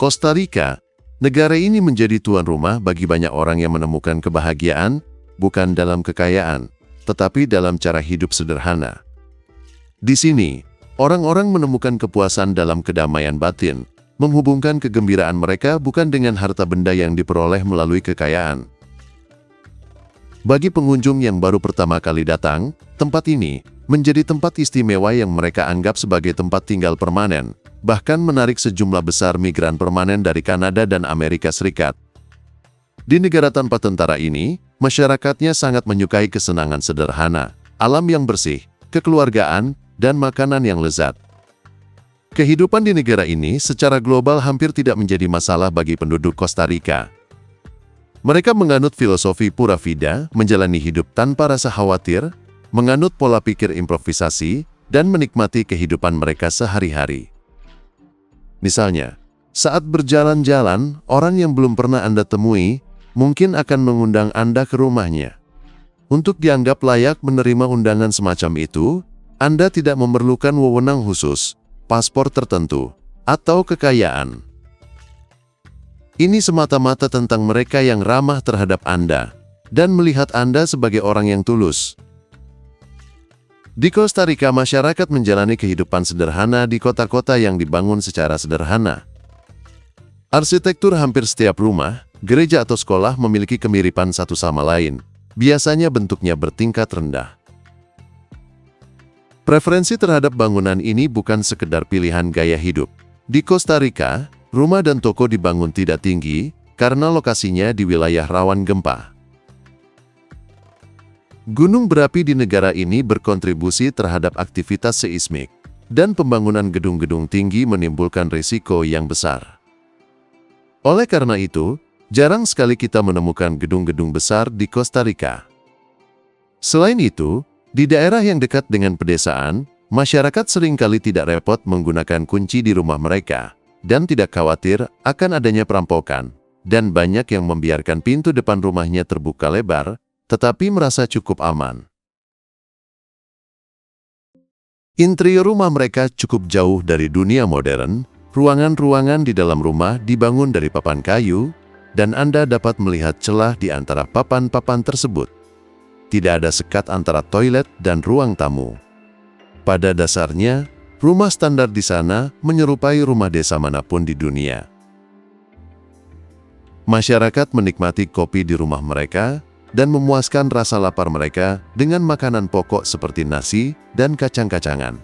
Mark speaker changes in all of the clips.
Speaker 1: Kosta Rika, negara ini menjadi tuan rumah bagi banyak orang yang menemukan kebahagiaan, bukan dalam kekayaan, tetapi dalam cara hidup sederhana. Di sini, orang-orang menemukan kepuasan dalam kedamaian batin, menghubungkan kegembiraan mereka bukan dengan harta benda yang diperoleh melalui kekayaan. Bagi pengunjung yang baru pertama kali datang, tempat ini menjadi tempat istimewa yang mereka anggap sebagai tempat tinggal permanen, bahkan menarik sejumlah besar migran permanen dari Kanada dan Amerika Serikat. Di negara tanpa tentara ini, masyarakatnya sangat menyukai kesenangan sederhana, alam yang bersih, kekeluargaan, dan makanan yang lezat. Kehidupan di negara ini secara global hampir tidak menjadi masalah bagi penduduk Kosta Rika. Mereka menganut filosofi pura vida, menjalani hidup tanpa rasa khawatir, menganut pola pikir improvisasi, dan menikmati kehidupan mereka sehari-hari. Misalnya, saat berjalan-jalan, orang yang belum pernah Anda temui mungkin akan mengundang Anda ke rumahnya. Untuk dianggap layak menerima undangan semacam itu, Anda tidak memerlukan wewenang khusus, paspor tertentu, atau kekayaan. Ini semata-mata tentang mereka yang ramah terhadap Anda dan melihat Anda sebagai orang yang tulus. Di Kosta Rika, masyarakat menjalani kehidupan sederhana di kota-kota yang dibangun secara sederhana. Arsitektur hampir setiap rumah, gereja atau sekolah memiliki kemiripan satu sama lain. Biasanya bentuknya bertingkat rendah. Preferensi terhadap bangunan ini bukan sekedar pilihan gaya hidup. Di Kosta Rika, rumah dan toko dibangun tidak tinggi karena lokasinya di wilayah rawan gempa. Gunung berapi di negara ini berkontribusi terhadap aktivitas seismik, dan pembangunan gedung-gedung tinggi menimbulkan risiko yang besar. Oleh karena itu, jarang sekali kita menemukan gedung-gedung besar di Kosta Rika. Selain itu, di daerah yang dekat dengan pedesaan, masyarakat seringkali tidak repot menggunakan kunci di rumah mereka, dan tidak khawatir akan adanya perampokan, dan banyak yang membiarkan pintu depan rumahnya terbuka lebar, tetapi merasa cukup aman. Interior rumah mereka cukup jauh dari dunia modern, ruangan-ruangan di dalam rumah dibangun dari papan kayu, dan Anda dapat melihat celah di antara papan-papan tersebut. Tidak ada sekat antara toilet dan ruang tamu. Pada dasarnya, rumah standar di sana menyerupai rumah desa manapun di dunia. Masyarakat menikmati kopi di rumah mereka, dan memuaskan rasa lapar mereka dengan makanan pokok seperti nasi dan kacang-kacangan.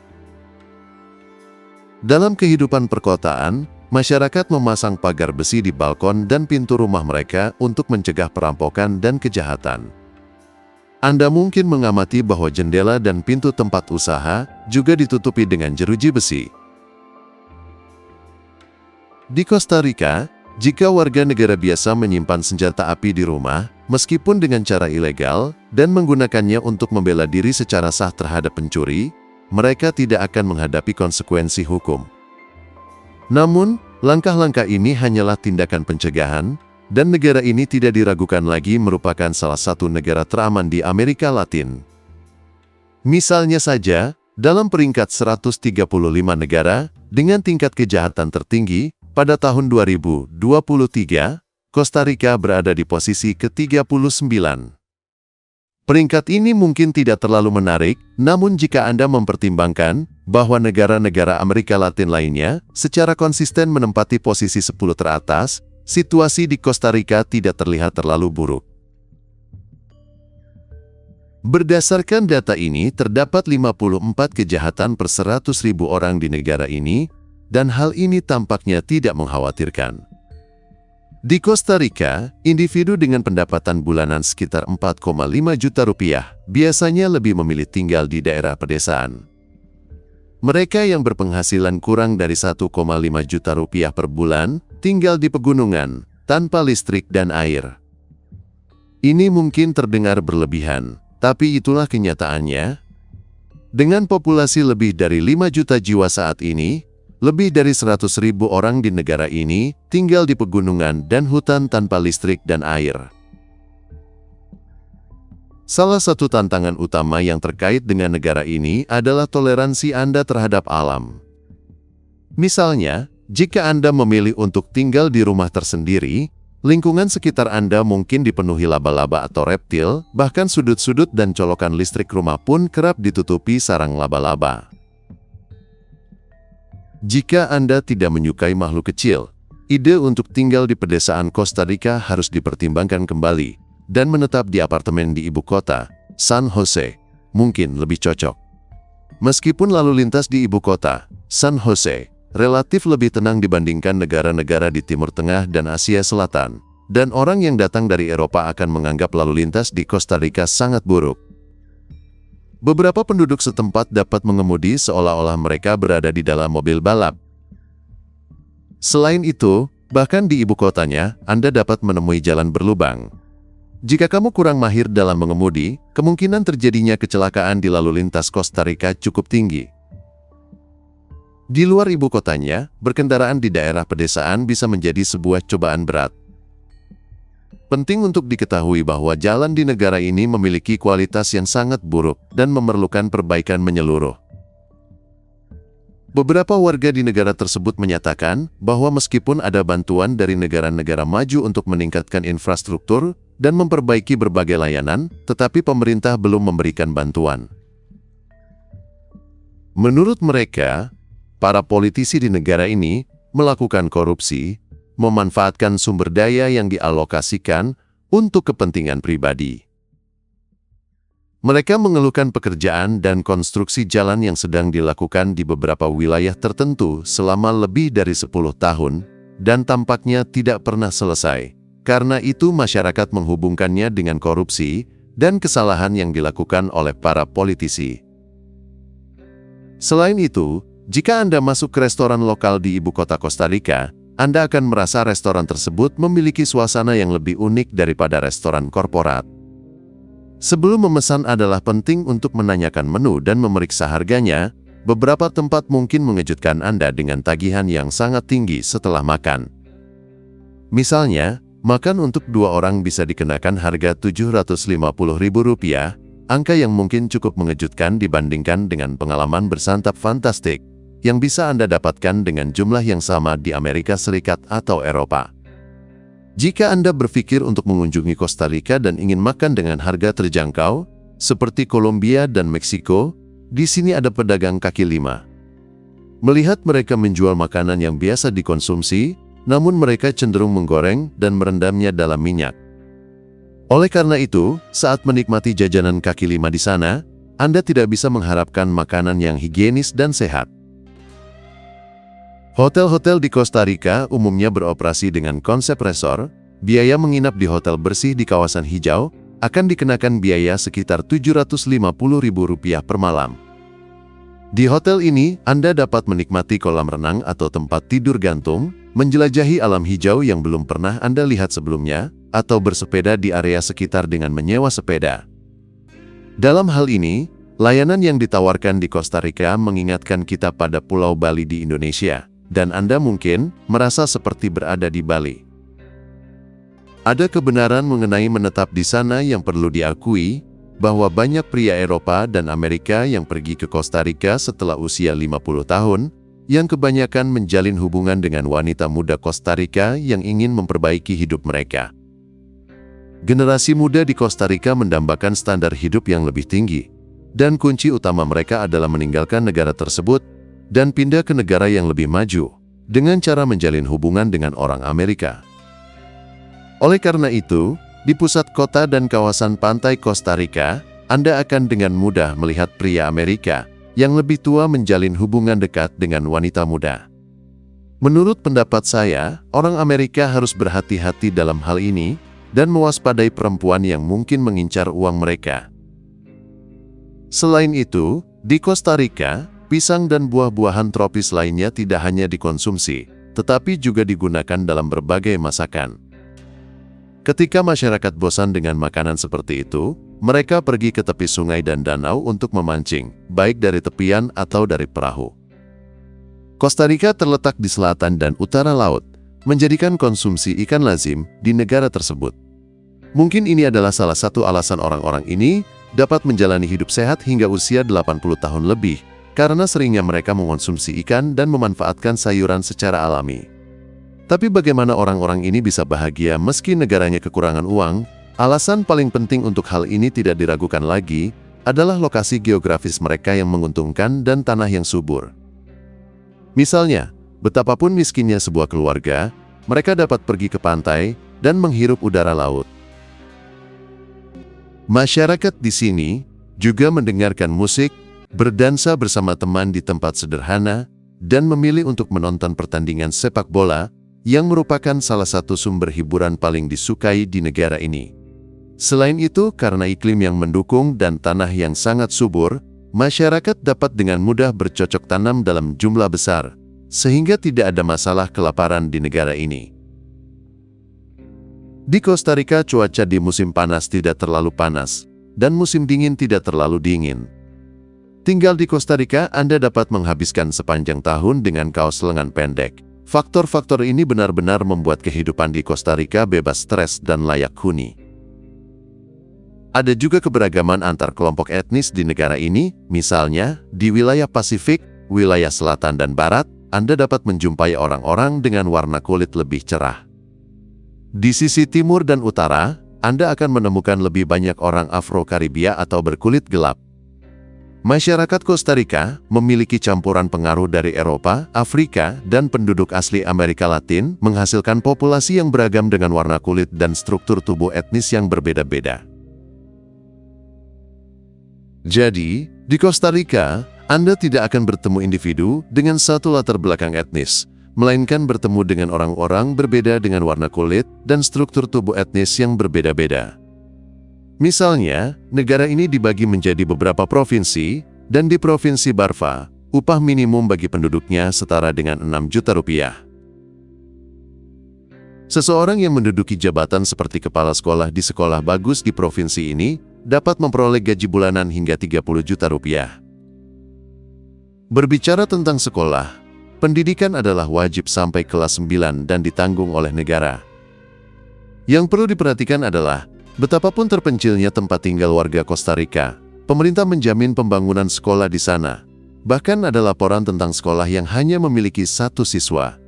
Speaker 1: Dalam kehidupan perkotaan, masyarakat memasang pagar besi di balkon dan pintu rumah mereka untuk mencegah perampokan dan kejahatan. Anda mungkin mengamati bahwa jendela dan pintu tempat usaha juga ditutupi dengan jeruji besi. Di Kosta Rika, jika warga negara biasa menyimpan senjata api di rumah, meskipun dengan cara ilegal, dan menggunakannya untuk membela diri secara sah terhadap pencuri, mereka tidak akan menghadapi konsekuensi hukum. Namun, langkah-langkah ini hanyalah tindakan pencegahan, dan negara ini tidak diragukan lagi merupakan salah satu negara teraman di Amerika Latin. Misalnya saja, dalam peringkat 135 negara, dengan tingkat kejahatan tertinggi, pada tahun 2023, Kosta Rika berada di posisi ke-39. Peringkat ini mungkin tidak terlalu menarik, namun jika Anda mempertimbangkan bahwa negara-negara Amerika Latin lainnya secara konsisten menempati posisi 10 teratas, situasi di Kosta Rika tidak terlihat terlalu buruk. Berdasarkan data ini, terdapat 54 kejahatan per 100.000 orang di negara ini, dan hal ini tampaknya tidak mengkhawatirkan. Di Kosta Rika, individu dengan pendapatan bulanan sekitar 4,5 juta rupiah biasanya lebih memilih tinggal di daerah pedesaan. Mereka yang berpenghasilan kurang dari 1,5 juta rupiah per bulan tinggal di pegunungan, tanpa listrik dan air. Ini mungkin terdengar berlebihan, tapi itulah kenyataannya. Dengan populasi lebih dari 5 juta jiwa saat ini, lebih dari 100.000 orang di negara ini tinggal di pegunungan dan hutan tanpa listrik dan air. Salah satu tantangan utama yang terkait dengan negara ini adalah toleransi Anda terhadap alam. Misalnya, Jika Anda memilih untuk tinggal di rumah tersendiri, lingkungan sekitar Anda mungkin dipenuhi laba-laba atau reptil, bahkan sudut-sudut dan colokan listrik rumah pun kerap ditutupi sarang laba-laba. Jika Anda tidak menyukai makhluk kecil, ide untuk tinggal di pedesaan Costa Rica harus dipertimbangkan kembali, dan menetap di apartemen di ibu kota, San Jose, mungkin lebih cocok. Meskipun lalu lintas di ibu kota, San Jose, relatif lebih tenang dibandingkan negara-negara di Timur Tengah dan Asia Selatan, dan orang yang datang dari Eropa akan menganggap lalu lintas di Costa Rica sangat buruk. Beberapa penduduk setempat dapat mengemudi seolah-olah mereka berada di dalam mobil balap. Selain itu, bahkan di ibu kotanya, Anda dapat menemui jalan berlubang. Jika kamu kurang mahir dalam mengemudi, kemungkinan terjadinya kecelakaan di lalu lintas Costa Rica cukup tinggi. Di luar ibu kotanya, berkendaraan di daerah pedesaan bisa menjadi sebuah cobaan berat. Penting untuk diketahui bahwa jalan di negara ini memiliki kualitas yang sangat buruk dan memerlukan perbaikan menyeluruh. Beberapa warga di negara tersebut menyatakan bahwa meskipun ada bantuan dari negara-negara maju untuk meningkatkan infrastruktur dan memperbaiki berbagai layanan, tetapi pemerintah belum memberikan bantuan. Menurut mereka, para politisi di negara ini melakukan korupsi, memanfaatkan sumber daya yang dialokasikan untuk kepentingan pribadi. Mereka mengeluhkan pekerjaan dan konstruksi jalan yang sedang dilakukan di beberapa wilayah tertentu selama lebih dari 10 tahun, dan tampaknya tidak pernah selesai. Karena itu masyarakat menghubungkannya dengan korupsi dan kesalahan yang dilakukan oleh para politisi. Selain itu, jika Anda masuk ke restoran lokal di ibu kota Costa Rica, Anda akan merasa restoran tersebut memiliki suasana yang lebih unik daripada restoran korporat. Sebelum memesan adalah penting untuk menanyakan menu dan memeriksa harganya. Beberapa tempat mungkin mengejutkan Anda dengan tagihan yang sangat tinggi setelah makan. Misalnya, makan untuk 2 orang bisa dikenakan harga Rp750.000, angka yang mungkin cukup mengejutkan dibandingkan dengan pengalaman bersantap fantastik yang bisa Anda dapatkan dengan jumlah yang sama di Amerika Serikat atau Eropa. Jika Anda berpikir untuk mengunjungi Costa Rica dan ingin makan dengan harga terjangkau, seperti Kolombia dan Meksiko, di sini ada pedagang kaki lima. Melihat mereka menjual makanan yang biasa dikonsumsi, namun mereka cenderung menggoreng dan merendamnya dalam minyak. Oleh karena itu, saat menikmati jajanan kaki lima di sana, Anda tidak bisa mengharapkan makanan yang higienis dan sehat. Hotel-hotel di Costa Rica umumnya beroperasi dengan konsep resort. Biaya menginap di hotel bersih di kawasan hijau akan dikenakan biaya sekitar Rp750.000 per malam. Di hotel ini, Anda dapat menikmati kolam renang atau tempat tidur gantung, menjelajahi alam hijau yang belum pernah Anda lihat sebelumnya, atau bersepeda di area sekitar dengan menyewa sepeda. Dalam hal ini, layanan yang ditawarkan di Costa Rica mengingatkan kita pada Pulau Bali di Indonesia, dan Anda mungkin merasa seperti berada di Bali. Ada kebenaran mengenai menetap di sana yang perlu diakui, bahwa banyak pria Eropa dan Amerika yang pergi ke Costa Rica setelah usia 50 tahun, yang kebanyakan menjalin hubungan dengan wanita muda Costa Rica yang ingin memperbaiki hidup mereka. Generasi muda di Costa Rica mendambakan standar hidup yang lebih tinggi, dan kunci utama mereka adalah meninggalkan negara tersebut dan pindah ke negara yang lebih maju, dengan cara menjalin hubungan dengan orang Amerika. Oleh karena itu, di pusat kota dan kawasan pantai Costa Rica, Anda akan dengan mudah melihat pria Amerika yang lebih tua menjalin hubungan dekat dengan wanita muda. Menurut pendapat saya, orang Amerika harus berhati-hati dalam hal ini dan mewaspadai perempuan yang mungkin mengincar uang mereka. Selain itu, di Costa Rica, pisang dan buah-buahan tropis lainnya tidak hanya dikonsumsi, tetapi juga digunakan dalam berbagai masakan. Ketika masyarakat bosan dengan makanan seperti itu, mereka pergi ke tepi sungai dan danau untuk memancing, baik dari tepian atau dari perahu. Costa Rica terletak di selatan dan utara laut, menjadikan konsumsi ikan lazim di negara tersebut. Mungkin ini adalah salah satu alasan orang-orang ini dapat menjalani hidup sehat hingga usia 80 tahun lebih, karena seringnya mereka mengonsumsi ikan dan memanfaatkan sayuran secara alami. Tapi bagaimana orang-orang ini bisa bahagia meski negaranya kekurangan uang? Alasan paling penting untuk hal ini tidak diragukan lagi adalah lokasi geografis mereka yang menguntungkan dan tanah yang subur. Misalnya, betapapun miskinnya sebuah keluarga, mereka dapat pergi ke pantai dan menghirup udara laut. Masyarakat di sini juga mendengarkan musik, berdansa bersama teman di tempat sederhana, dan memilih untuk menonton pertandingan sepak bola yang merupakan salah satu sumber hiburan paling disukai di negara ini. Selain itu, karena iklim yang mendukung dan tanah yang sangat subur, masyarakat dapat dengan mudah bercocok tanam dalam jumlah besar, sehingga tidak ada masalah kelaparan di negara ini. Di Costa Rica, cuaca di musim panas tidak terlalu panas, dan musim dingin tidak terlalu dingin. Tinggal di Costa Rica, Anda dapat menghabiskan sepanjang tahun dengan kaos lengan pendek. Faktor-faktor ini benar-benar membuat kehidupan di Costa Rica bebas stres dan layak huni. Ada juga keberagaman antar kelompok etnis di negara ini, misalnya, di wilayah Pasifik, wilayah selatan dan barat, Anda dapat menjumpai orang-orang dengan warna kulit lebih cerah. Di sisi timur dan utara, Anda akan menemukan lebih banyak orang Afro-Karibia atau berkulit gelap. Masyarakat Costa Rica memiliki campuran pengaruh dari Eropa, Afrika, dan penduduk asli Amerika Latin, menghasilkan populasi yang beragam dengan warna kulit dan struktur tubuh etnis yang berbeda-beda. Jadi, di Costa Rica, Anda tidak akan bertemu individu dengan satu latar belakang etnis, melainkan bertemu dengan orang-orang berbeda dengan warna kulit dan struktur tubuh etnis yang berbeda-beda. Misalnya, negara ini dibagi menjadi beberapa provinsi, dan di Provinsi Barva, upah minimum bagi penduduknya setara dengan 6 juta rupiah. Seseorang yang menduduki jabatan seperti kepala sekolah di sekolah bagus di provinsi ini, dapat memperoleh gaji bulanan hingga 30 juta rupiah. Berbicara tentang sekolah, pendidikan adalah wajib sampai kelas 9 dan ditanggung oleh negara. Yang perlu diperhatikan adalah, betapapun terpencilnya tempat tinggal warga Costa Rica, pemerintah menjamin pembangunan sekolah di sana. Bahkan ada laporan tentang sekolah yang hanya memiliki 1 siswa.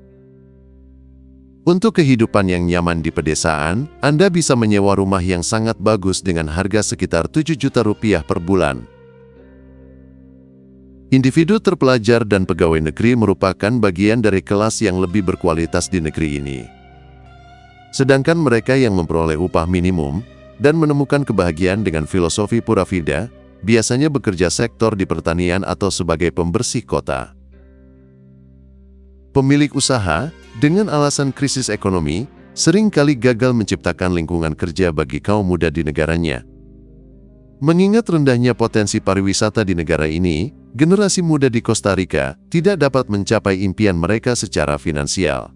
Speaker 1: Untuk kehidupan yang nyaman di pedesaan, Anda bisa menyewa rumah yang sangat bagus dengan harga sekitar 7 juta rupiah per bulan. Individu terpelajar dan pegawai negeri merupakan bagian dari kelas yang lebih berkualitas di negeri ini. Sedangkan mereka yang memperoleh upah minimum dan menemukan kebahagiaan dengan filosofi pura vida, biasanya bekerja sektor di pertanian atau sebagai pembersih kota. Pemilik usaha, dengan alasan krisis ekonomi, seringkali gagal menciptakan lingkungan kerja bagi kaum muda di negaranya. Mengingat rendahnya potensi pariwisata di negara ini, generasi muda di Costa Rica tidak dapat mencapai impian mereka secara finansial.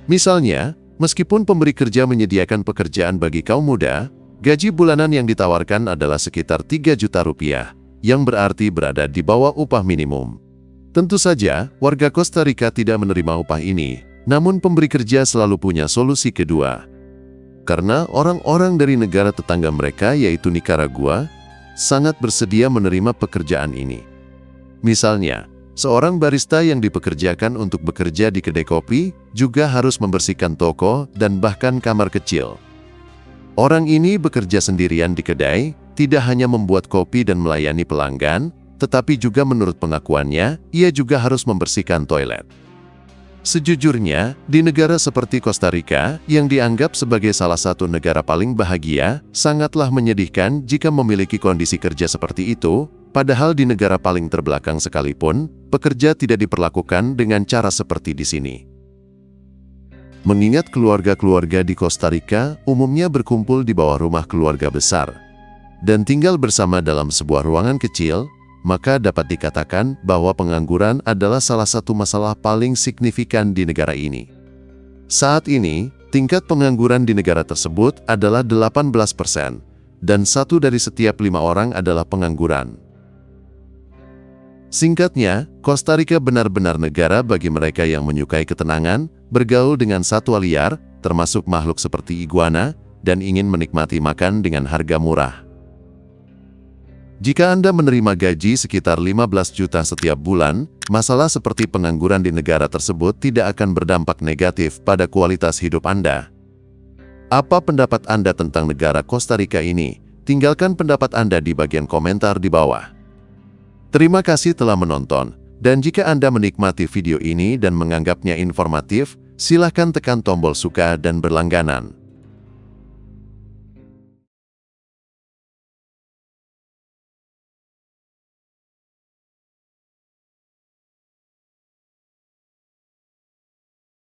Speaker 1: Misalnya, meskipun pemberi kerja menyediakan pekerjaan bagi kaum muda, gaji bulanan yang ditawarkan adalah sekitar 3 juta rupiah, yang berarti berada di bawah upah minimum. Tentu saja, warga Costa Rica tidak menerima upah ini, namun pemberi kerja selalu punya solusi kedua. Karena orang-orang dari negara tetangga mereka yaitu Nicaragua, sangat bersedia menerima pekerjaan ini. Misalnya, seorang barista yang dipekerjakan untuk bekerja di kedai kopi, juga harus membersihkan toko dan bahkan kamar kecil. Orang ini bekerja sendirian di kedai, tidak hanya membuat kopi dan melayani pelanggan, tetapi juga menurut pengakuannya, ia juga harus membersihkan toilet. Sejujurnya, di negara seperti Costa Rica, yang dianggap sebagai salah satu negara paling bahagia, sangatlah menyedihkan jika memiliki kondisi kerja seperti itu, padahal di negara paling terbelakang sekalipun, pekerja tidak diperlakukan dengan cara seperti di sini. Mengingat keluarga-keluarga di Costa Rica umumnya berkumpul di bawah rumah keluarga besar dan tinggal bersama dalam sebuah ruangan kecil, maka dapat dikatakan bahwa pengangguran adalah salah satu masalah paling signifikan di negara ini. Saat ini, tingkat pengangguran di negara tersebut adalah 18%, dan 1 dari setiap 5 orang adalah pengangguran. Singkatnya, Costa Rica benar-benar negara bagi mereka yang menyukai ketenangan, bergaul dengan satwa liar, termasuk makhluk seperti iguana, dan ingin menikmati makan dengan harga murah. Jika Anda menerima gaji sekitar 15 juta setiap bulan, masalah seperti pengangguran di negara tersebut tidak akan berdampak negatif pada kualitas hidup Anda. Apa pendapat Anda tentang negara Kosta Rika ini? Tinggalkan pendapat Anda di bagian komentar di bawah. Terima kasih telah menonton, dan jika Anda menikmati video ini dan menganggapnya informatif, silahkan tekan tombol suka dan berlangganan.